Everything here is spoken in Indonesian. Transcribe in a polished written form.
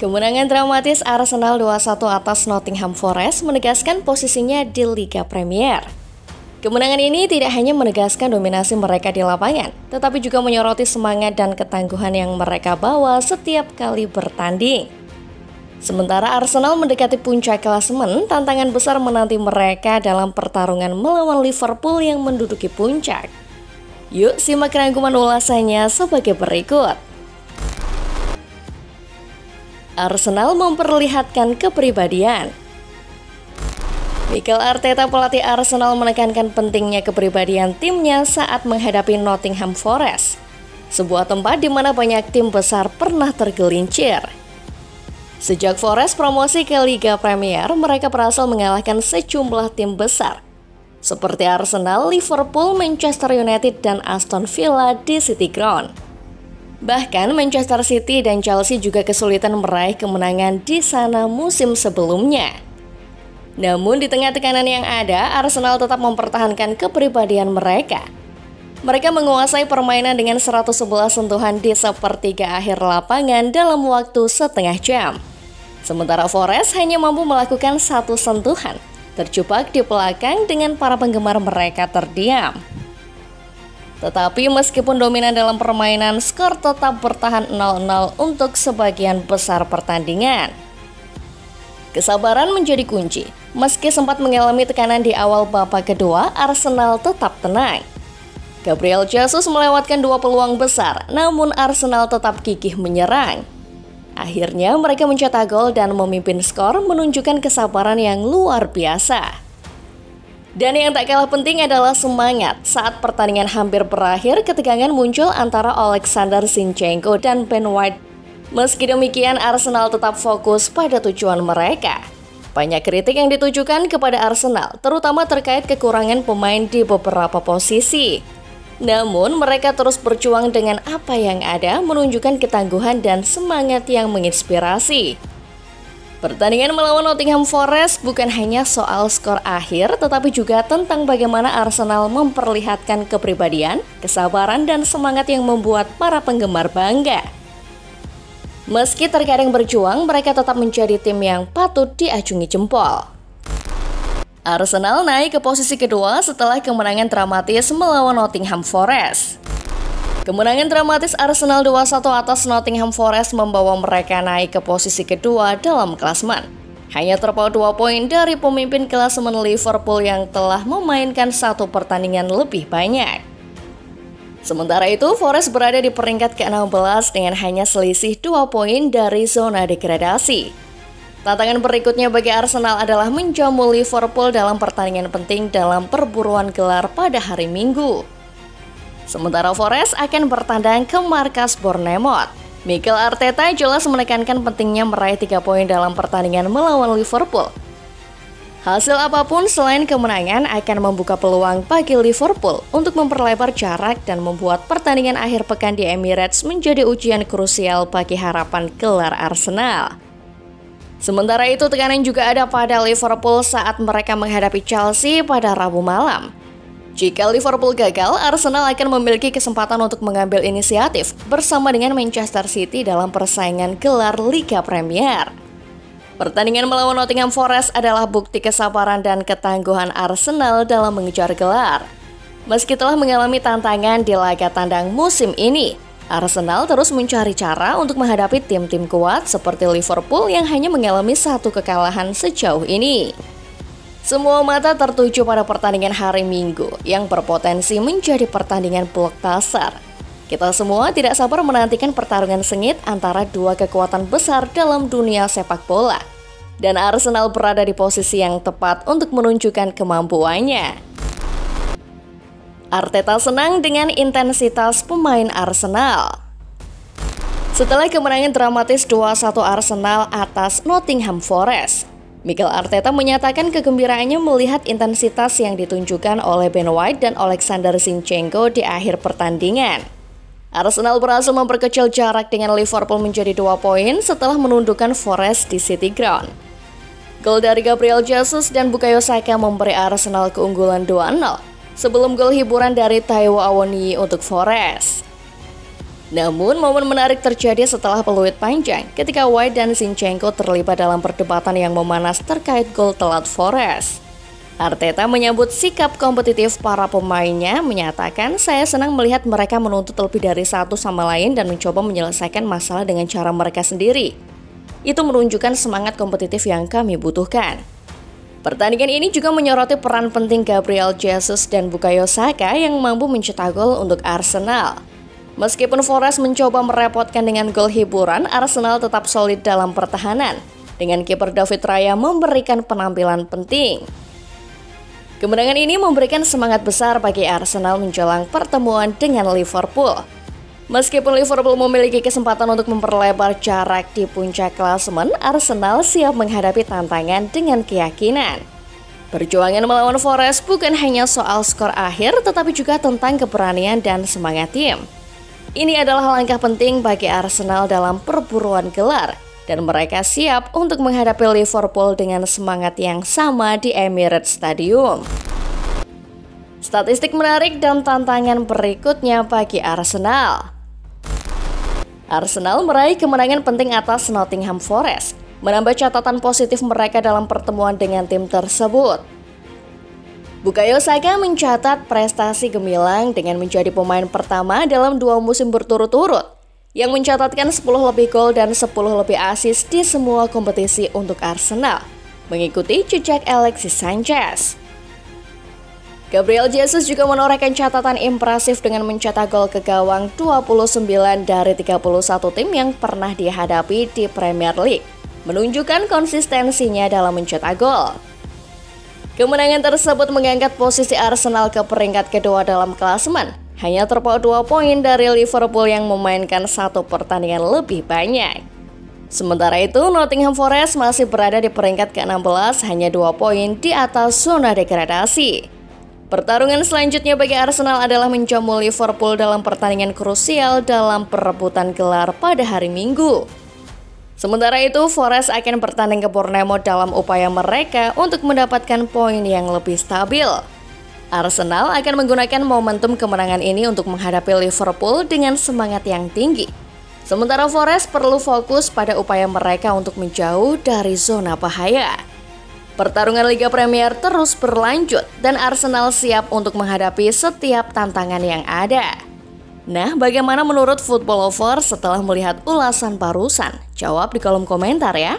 Kemenangan dramatis Arsenal 2-1 atas Nottingham Forest menegaskan posisinya di Liga Premier. Kemenangan ini tidak hanya menegaskan dominasi mereka di lapangan, tetapi juga menyoroti semangat dan ketangguhan yang mereka bawa setiap kali bertanding. Sementara Arsenal mendekati puncak klasemen, tantangan besar menanti mereka dalam pertarungan melawan Liverpool yang menduduki puncak. Yuk simak rangkuman ulasannya sebagai berikut. Arsenal memperlihatkan kepribadian. Mikel Arteta, pelatih Arsenal, menekankan pentingnya kepribadian timnya saat menghadapi Nottingham Forest, sebuah tempat di mana banyak tim besar pernah tergelincir. Sejak Forest promosi ke Liga Premier, mereka berhasil mengalahkan sejumlah tim besar seperti Arsenal, Liverpool, Manchester United, dan Aston Villa di City Ground. Bahkan Manchester City dan Chelsea juga kesulitan meraih kemenangan di sana musim sebelumnya. Namun di tengah tekanan yang ada, Arsenal tetap mempertahankan kepribadian mereka. Mereka menguasai permainan dengan 111 sentuhan di sepertiga akhir lapangan dalam waktu setengah jam. Sementara Forest hanya mampu melakukan satu sentuhan, terjebak di belakang dengan para penggemar mereka terdiam. Tetapi meskipun dominan dalam permainan, skor tetap bertahan 0-0 untuk sebagian besar pertandingan. Kesabaran menjadi kunci. Meski sempat mengalami tekanan di awal babak kedua, Arsenal tetap tenang. Gabriel Jesus melewatkan 2 peluang besar, namun Arsenal tetap gigih menyerang. Akhirnya mereka mencetak gol dan memimpin skor, menunjukkan kesabaran yang luar biasa. Dan yang tak kalah penting adalah semangat. Saat pertandingan hampir berakhir, ketegangan muncul antara Alexander Zinchenko dan Ben White. Meski demikian, Arsenal tetap fokus pada tujuan mereka. Banyak kritik yang ditujukan kepada Arsenal, terutama terkait kekurangan pemain di beberapa posisi. Namun, mereka terus berjuang dengan apa yang ada, menunjukkan ketangguhan dan semangat yang menginspirasi. Pertandingan melawan Nottingham Forest bukan hanya soal skor akhir, tetapi juga tentang bagaimana Arsenal memperlihatkan kepribadian, kesabaran, dan semangat yang membuat para penggemar bangga. Meski terkadang berjuang, mereka tetap menjadi tim yang patut diacungi jempol. Arsenal naik ke posisi kedua setelah kemenangan dramatis melawan Nottingham Forest. Kemenangan dramatis Arsenal 2-1 atas Nottingham Forest membawa mereka naik ke posisi kedua dalam klasemen. Hanya terpaut 2 poin dari pemimpin klasemen Liverpool yang telah memainkan 1 pertandingan lebih banyak. Sementara itu, Forest berada di peringkat ke-16 dengan hanya selisih 2 poin dari zona degradasi. Tantangan berikutnya bagi Arsenal adalah menjamu Liverpool dalam pertandingan penting dalam perburuan gelar pada hari Minggu. Sementara Forest akan bertandang ke markas Bournemouth. Mikel Arteta jelas menekankan pentingnya meraih 3 poin dalam pertandingan melawan Liverpool. Hasil apapun selain kemenangan akan membuka peluang bagi Liverpool untuk memperlebar jarak dan membuat pertandingan akhir pekan di Emirates menjadi ujian krusial bagi harapan gelar Arsenal. Sementara itu, tekanan juga ada pada Liverpool saat mereka menghadapi Chelsea pada Rabu malam. Jika Liverpool gagal, Arsenal akan memiliki kesempatan untuk mengambil inisiatif bersama dengan Manchester City dalam persaingan gelar Liga Premier. Pertandingan melawan Nottingham Forest adalah bukti kesabaran dan ketangguhan Arsenal dalam mengejar gelar. Meski telah mengalami tantangan di laga tandang musim ini, Arsenal terus mencari cara untuk menghadapi tim-tim kuat seperti Liverpool yang hanya mengalami 1 kekalahan sejauh ini. Semua mata tertuju pada pertandingan hari Minggu yang berpotensi menjadi pertandingan blockbuster. Kita semua tidak sabar menantikan pertarungan sengit antara 2 kekuatan besar dalam dunia sepak bola. Dan Arsenal berada di posisi yang tepat untuk menunjukkan kemampuannya. Arteta senang dengan intensitas pemain Arsenal. Setelah kemenangan dramatis 2-1 Arsenal atas Nottingham Forest, Mikel Arteta menyatakan kegembiraannya melihat intensitas yang ditunjukkan oleh Ben White dan Alexander Zinchenko di akhir pertandingan. Arsenal berhasil memperkecil jarak dengan Liverpool menjadi 2 poin setelah menundukkan Forest di City Ground. Gol dari Gabriel Jesus dan Bukayo Saka memberi Arsenal keunggulan 2-0 sebelum gol hiburan dari Taiwo Awoniyi untuk Forest. Namun, momen menarik terjadi setelah peluit panjang ketika White dan Zinchenko terlibat dalam perdebatan yang memanas terkait gol telat Forest. Arteta menyambut sikap kompetitif para pemainnya, menyatakan, "Saya senang melihat mereka menuntut lebih dari satu sama lain dan mencoba menyelesaikan masalah dengan cara mereka sendiri. Itu menunjukkan semangat kompetitif yang kami butuhkan." Pertandingan ini juga menyoroti peran penting Gabriel Jesus dan Bukayo Saka yang mampu mencetak gol untuk Arsenal. Meskipun Forest mencoba merepotkan dengan gol hiburan, Arsenal tetap solid dalam pertahanan, dengan kiper David Raya memberikan penampilan penting. Kemenangan ini memberikan semangat besar bagi Arsenal menjelang pertemuan dengan Liverpool. Meskipun Liverpool memiliki kesempatan untuk memperlebar jarak di puncak klasemen, Arsenal siap menghadapi tantangan dengan keyakinan. Perjuangan melawan Forest bukan hanya soal skor akhir, tetapi juga tentang keberanian dan semangat tim. Ini adalah langkah penting bagi Arsenal dalam perburuan gelar, dan mereka siap untuk menghadapi Liverpool dengan semangat yang sama di Emirates Stadium. Statistik menarik dan tantangan berikutnya bagi Arsenal. Arsenal meraih kemenangan penting atas Nottingham Forest, menambah catatan positif mereka dalam pertemuan dengan tim tersebut. Bukayo Saka mencatat prestasi gemilang dengan menjadi pemain pertama dalam 2 musim berturut-turut yang mencatatkan 10 lebih gol dan 10 lebih assist di semua kompetisi untuk Arsenal, mengikuti jejak Alexis Sanchez. Gabriel Jesus juga menorehkan catatan impresif dengan mencetak gol ke gawang 29 dari 31 tim yang pernah dihadapi di Premier League, menunjukkan konsistensinya dalam mencetak gol. Kemenangan tersebut mengangkat posisi Arsenal ke peringkat kedua dalam klasemen, hanya terpaut 2 poin dari Liverpool yang memainkan 1 pertandingan lebih banyak. Sementara itu, Nottingham Forest masih berada di peringkat ke-16, hanya 2 poin di atas zona degradasi. Pertarungan selanjutnya bagi Arsenal adalah menjamu Liverpool dalam pertandingan krusial dalam perebutan gelar pada hari Minggu. Sementara itu, Forest akan bertanding ke Bournemouth dalam upaya mereka untuk mendapatkan poin yang lebih stabil. Arsenal akan menggunakan momentum kemenangan ini untuk menghadapi Liverpool dengan semangat yang tinggi. Sementara Forest perlu fokus pada upaya mereka untuk menjauh dari zona bahaya. Pertarungan Liga Premier terus berlanjut dan Arsenal siap untuk menghadapi setiap tantangan yang ada. Nah, bagaimana menurut Football Lover setelah melihat ulasan barusan? Jawab di kolom komentar ya.